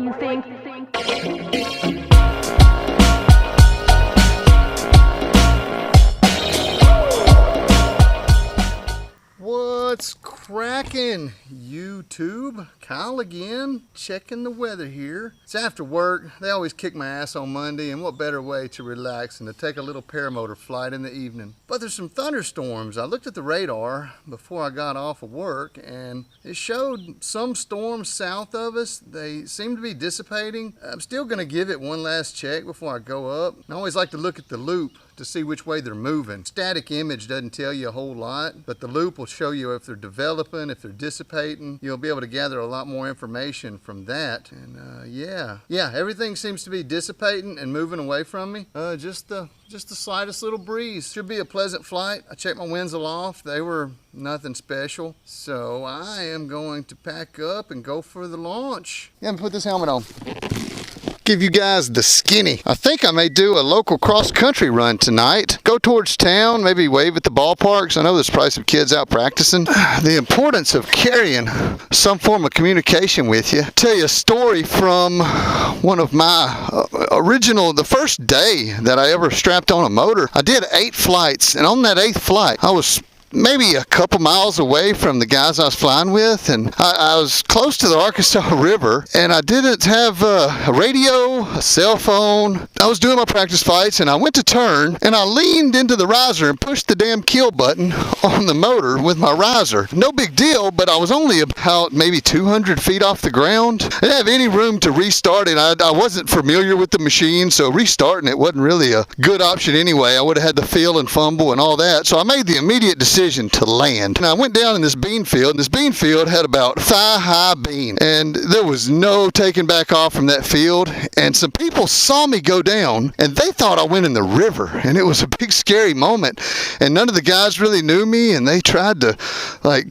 you think? What's cracking, YouTube? Kyle again, checking the weather here. It's after work. They always kick my ass on Monday, and what better way to relax than to take a little paramotor flight in the evening. But there's some thunderstorms. I looked at the radar before I got off of work, and it showed some storms south of us. They seem to be dissipating. I'm still gonna give it one last check before I go up. I always like to look at the loop to see which way they're moving. Static image doesn't tell you a whole lot, but the loop will show you if they're developing, if they're dissipating. You'll be able to gather a lot more information from that. And yeah, everything seems to be dissipating and moving away from me. Just the slightest little breeze. Should be a pleasant flight. I checked my winds aloft. They were nothing special. So I am going to pack up and go for the launch. Yeah, I'm gonna put this helmet on. Give you guys the skinny. I think I may do a local cross-country run tonight. Go towards town, maybe wave at the ballparks. I know there's probably some kids out practicing. The importance of carrying some form of communication with you. Tell you a story from one of my the first day that I ever strapped on a motor. I did 8 flights, and on that 8th flight, I was maybe a couple miles away from the guys I was flying with, and I was close to the Arkansas River, and I didn't have a radio, a cell phone. I was doing my practice flights, and I went to turn, and I leaned into the riser and pushed the damn kill button on the motor with my riser. No big deal, but I was only about maybe 200 feet off the ground. I didn't have any room to restart it. I wasn't familiar with the machine, so restarting it wasn't really a good option anyway. I would have had to feel and fumble and all that, so I made the immediate decision to land. And I went down in this bean field, and this bean field had about thigh-high bean, and there was no taking back off from that field. And some people saw me go down, and they thought I went in the river, and it was a big scary moment. And none of the guys really knew me, and they tried to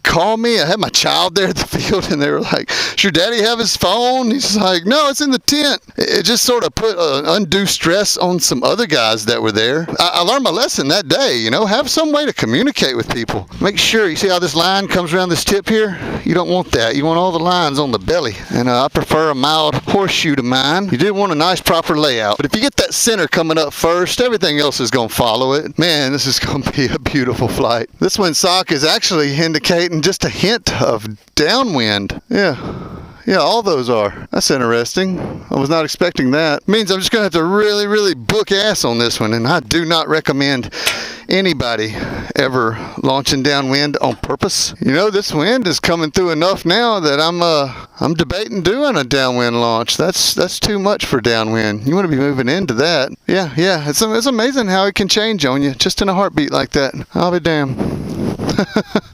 call me. I had my child there at the field, and they were like, "Does your daddy have his phone?" He's like, "No, it's in the tent." It just sort of put undue stress on some other guys that were there. I learned my lesson that day. Have some way to communicate with people. Make sure, you see how this line comes around this tip here? You don't want that. You want all the lines on the belly. And I prefer a mild horseshoe to mine. You do want a nice proper layout. But if you get that center coming up first, everything else is going to follow it. Man, this is going to be a beautiful flight. This windsock is actually indicating just a hint of downwind. Yeah, all those are. That's interesting. I was not expecting that. Means I'm just going to have to really, really book ass on this one, and I do not recommend anybody ever launching downwind on purpose. This wind is coming through enough now that I'm debating doing a downwind launch. That's too much for downwind. You want to be moving into that. Yeah, it's amazing how it can change on you just in a heartbeat like that. I'll be damned.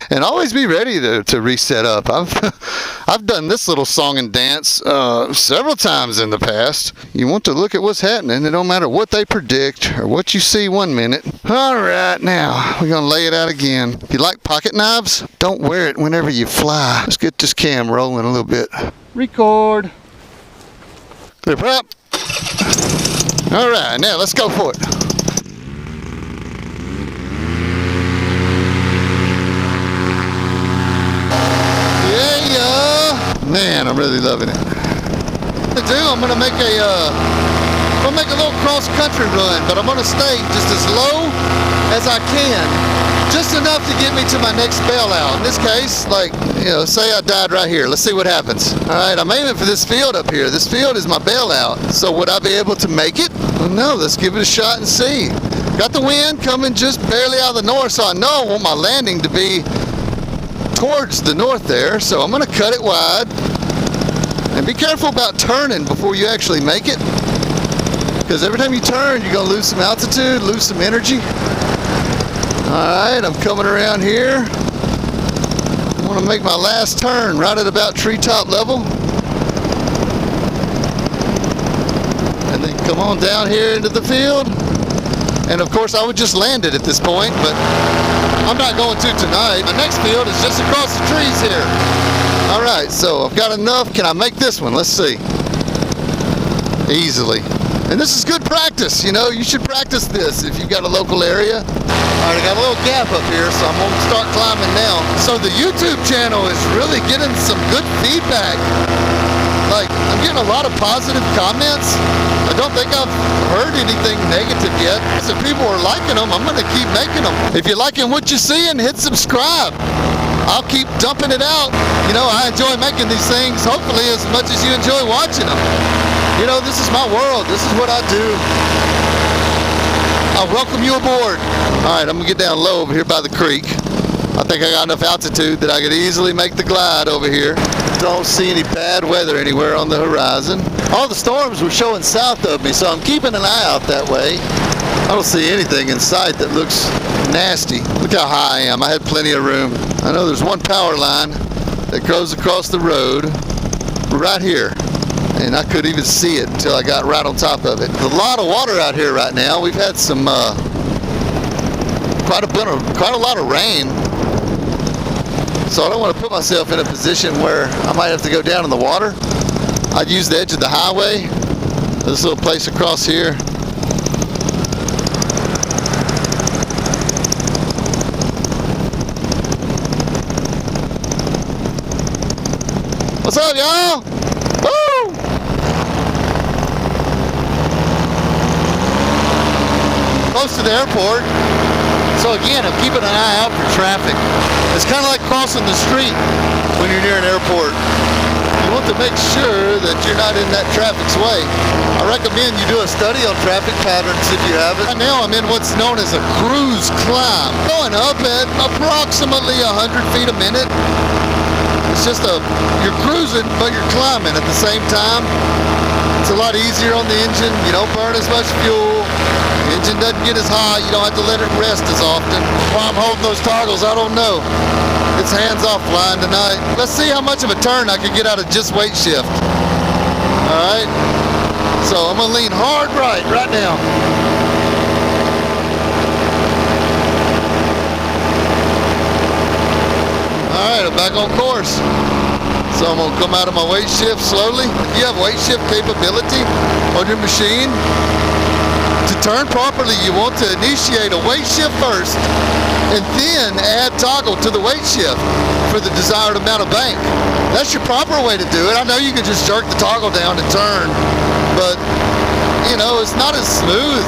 And always be ready to reset up. I've done this little song and dance several times in the past. You want to look at what's happening. It don't matter what they predict or what you see one minute. All right, now we're gonna lay it out again. If you like pocket knives, don't wear it whenever you fly. Let's get this cam rolling a little bit. Record. Clip up. All right, now let's go for it. Man, I'm really loving it. I'm gonna make a little cross-country run, but I'm gonna stay just as low as I can, just enough to get me to my next bailout. In this case, say I died right here. Let's see what happens. All right, I'm aiming for this field up here. This field is my bailout. So would I be able to make it? Well, no, let's give it a shot and see. Got the wind coming just barely out of the north, so I know I want my landing to be towards the north there, so I'm going to cut it wide. And be careful about turning before you actually make it, because every time you turn, you're going to lose some altitude, lose some energy. Alright, I'm coming around here. I want to make my last turn right at about treetop level. And then come on down here into the field. And of course I would just land it at this point, but I'm not going to tonight. My next field is just across the trees here. Alright, so I've got enough. Can I make this one? Let's see. Easily. And this is good practice, you should practice this if you've got a local area. Alright, I got a little gap up here, so I'm going to start climbing now. So the YouTube channel is really getting some good feedback Like, I'm getting a lot of positive comments. I don't think I've heard anything negative yet. If people are liking them, I'm going to keep making them. If you're liking what you're seeing, hit subscribe. I'll keep dumping it out. You know, I enjoy making these things, hopefully as much as you enjoy watching them. You know, this is my world. This is what I do. I welcome you aboard. All right, I'm gonna get down low over here by the creek. I think I got enough altitude that I could easily make the glide over here. Don't see any bad weather anywhere on the horizon. All the storms were showing south of me, so I'm keeping an eye out that way. I don't see anything in sight that looks nasty. Look how high I am. I had plenty of room. I know there's one power line that goes across the road right here, and I couldn't even see it until I got right on top of it. There's a lot of water out here right now. We've had some quite a lot of rain. So I don't want to put myself in a position where I might have to go down in the water. I'd use the edge of the highway, this little place across here. What's up, y'all? Woo! Close to the airport. So again, I'm keeping an eye out for traffic. It's kind of like crossing the street when you're near an airport. You want to make sure that you're not in that traffic's way. I recommend you do a study on traffic patterns if you haven't. Right now I'm in what's known as a cruise climb. Going up at approximately 100 feet a minute. It's just you're cruising, but you're climbing at the same time. It's a lot easier on the engine. You don't burn as much fuel. The engine doesn't get as hot. You don't have to let it rest as often. Why I'm holding those toggles, I don't know. It's hands-off flying tonight. Let's see how much of a turn I can get out of just weight shift. All right. So I'm gonna lean hard right now. All right, I'm back on course. So I'm gonna come out of my weight shift slowly. If you have weight shift capability on your machine, to turn properly, you want to initiate a weight shift first and then add toggle to the weight shift for the desired amount of bank. That's your proper way to do it. I know you can just jerk the toggle down and turn, but you know, it's not as smooth,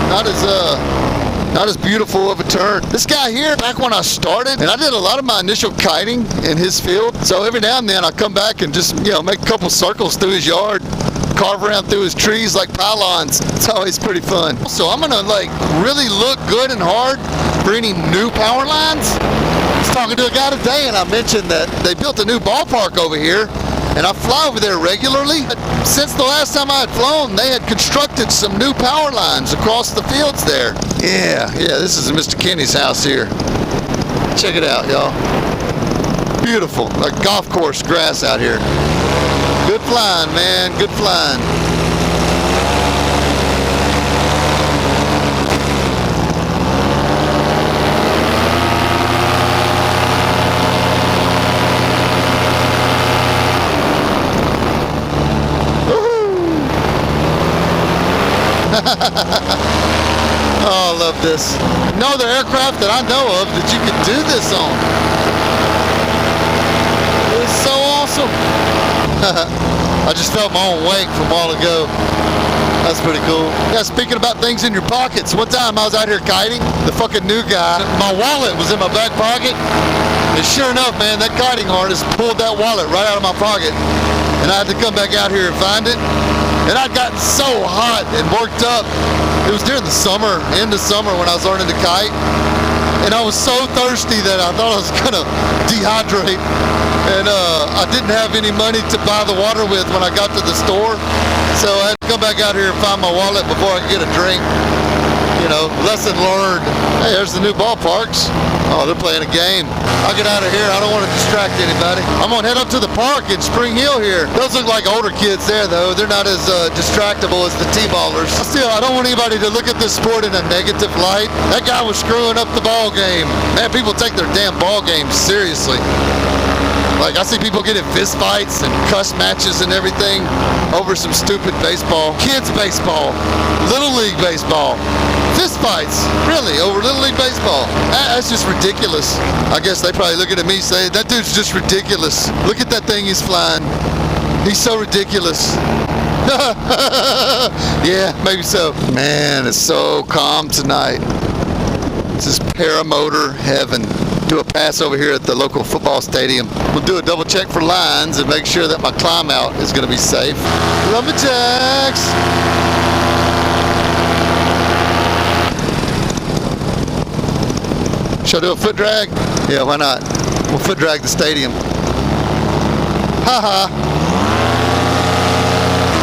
not as beautiful of a turn. This guy here, back when I started, and I did a lot of my initial kiting in his field, so every now and then I come back and just, you know, make a couple circles through his yard, carve around through his trees like pylons. It's always pretty fun. So I'm gonna like really look good and hard for any new power lines. I was talking to a guy today and I mentioned that they built a new ballpark over here, and I fly over there regularly. But since the last time I had flown, they had constructed some new power lines across the fields there. Yeah, this is Mr. Kenny's house here. Check it out, y'all. Beautiful, like golf course grass out here. Good flying, man, good flying. Oh, I love this. No other aircraft that I know of that you can do this on. It's so awesome. I just felt my own wake from a while ago. That's pretty cool. Yeah, speaking about things in your pockets, one time I was out here kiting, the fucking new guy, my wallet was in my back pocket, and sure enough, man, that kiting harness pulled that wallet right out of my pocket, and I had to come back out here and find it. And I'd gotten so hot and worked up. It was during the summer, end of summer, when I was learning to kite. And I was so thirsty that I thought I was gonna dehydrate. And I didn't have any money to buy the water with when I got to the store. So I had to come back out here and find my wallet before I could get a drink. You know, lesson learned. Hey, there's the new ballparks. Oh, they're playing a game. I'll get out of here. I don't want to distract anybody. I'm gonna head up to the park in Spring Hill here. Those look like older kids there, though. They're not as distractible as the T-ballers. Still, I don't want anybody to look at this sport in a negative light. That guy was screwing up the ball game. Man, people take their damn ball games seriously. Like, I see people get in fist fights and cuss matches and everything over some stupid baseball. Kids baseball, Little League baseball. Fist fights, really, over Little League baseball. That's just ridiculous. I guess they probably looking at me saying, that dude's just ridiculous. Look at that thing he's flying. He's so ridiculous. Yeah, maybe so. Man, it's so calm tonight. This is paramotor heaven. Do a pass over here at the local football stadium. We'll do a double check for lines and make sure that my climb out is going to be safe. Lumberjacks! Should I do a foot drag? Yeah, why not? We'll foot drag the stadium. Haha.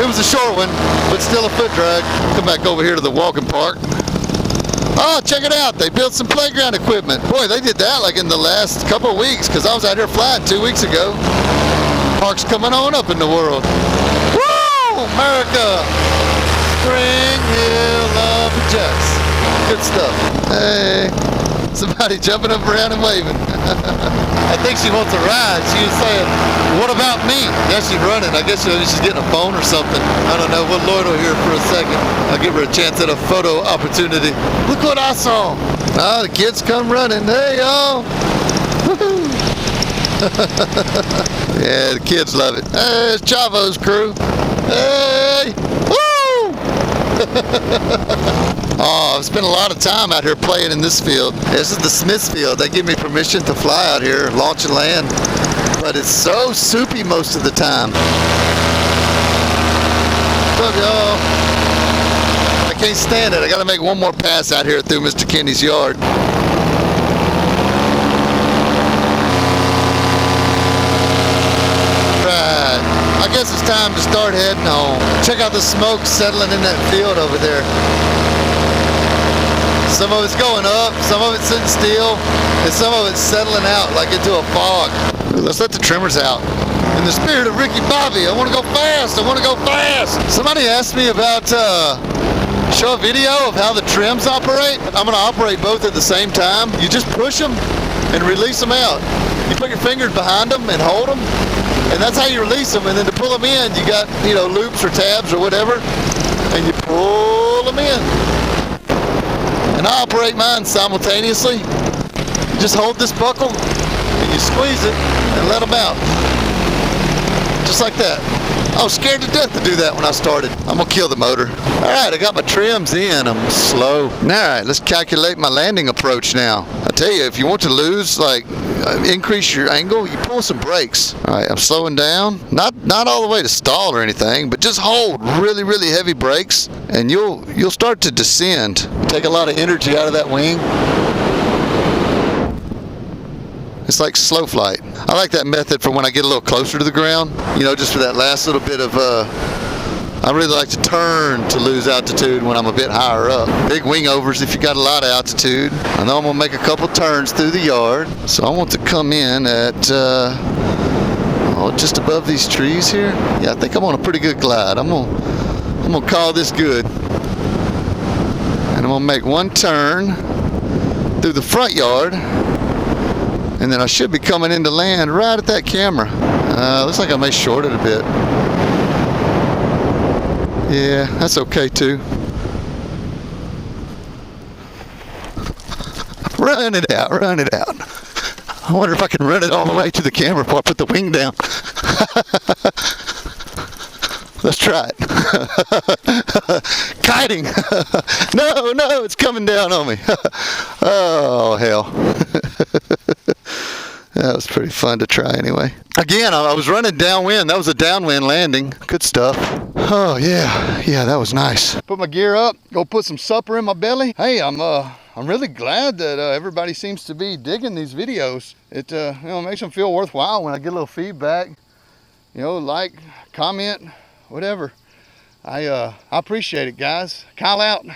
It was a short one, but still a foot drag. Come back over here to the walking park. Oh, check it out. They built some playground equipment. Boy, they did that like in the last couple of weeks because I was out here flying 2 weeks ago. Park's coming on up in the world. Woo! America! Spring Hill Lumberjacks. Good stuff. Hey. Somebody jumping up around and waving. I think she wants a ride. She was saying, what about me? Now she's running. I guess she's getting a phone or something. I don't know. We'll loiter here for a second. I'll give her a chance at a photo opportunity. Look what I saw. Oh, the kids come running. Hey, y'all. Yeah, the kids love it. Hey, it's Chavo's crew. Hey. Woo! Oh, I've spent a lot of time out here playing in this field. This is the Smiths field. They give me permission to fly out here, launch and land. But it's so soupy most of the time. What's up, y'all? I can't stand it. I gotta make one more pass out here through Mr. Kenny's yard. Right. I guess it's time to start heading home. Check out the smoke settling in that field over there. Some of it's going up, some of it's sitting still, and some of it's settling out like into a fog. Let's let the trimmers out. In the spirit of Ricky Bobby, I want to go fast, I want to go fast. Somebody asked me about, show a video of how the trims operate. I'm going to operate both at the same time. You just push them and release them out. You put your fingers behind them and hold them, and that's how you release them. And then to pull them in, you got, loops or tabs or whatever, and you pull them in. And I operate mine simultaneously. You just hold this buckle and you squeeze it and let them out. Just like that. I was scared to death to do that when I started. I'm gonna kill the motor. All right, I got my trims in. I'm slow. All right, let's calculate my landing approach now. I tell you, if you want to lose, increase your angle, you pull some brakes. All right, I'm slowing down. Not all the way to stall or anything, but just hold really, really heavy brakes, and you'll start to descend. Take a lot of energy out of that wing. It's like slow flight. I like that method for when I get a little closer to the ground, just for that last little bit of, I really like to turn to lose altitude when I'm a bit higher up. Big wing overs if you got a lot of altitude. I know I'm gonna make a couple turns through the yard. So I want to come in at, just above these trees here. Yeah, I think I'm on a pretty good glide. I'm gonna call this good. And I'm gonna make one turn through the front yard. And then I should be coming into land right at that camera. Looks like I may short it a bit. Yeah, that's okay too. Run it out, run it out. I wonder if I can run it all the way to the camera before I put the wing down. Let's try it. Kiting. No, it's coming down on me. Oh, hell. That was pretty fun to try anyway. Again, I was running downwind. That was a downwind landing. Good stuff. Oh, yeah, that was nice. Put my gear up, go put some supper in my belly. Hey, I'm really glad that everybody seems to be digging these videos. It makes them feel worthwhile when I get a little feedback. Like, comment, whatever. I appreciate it, guys. Kyle out.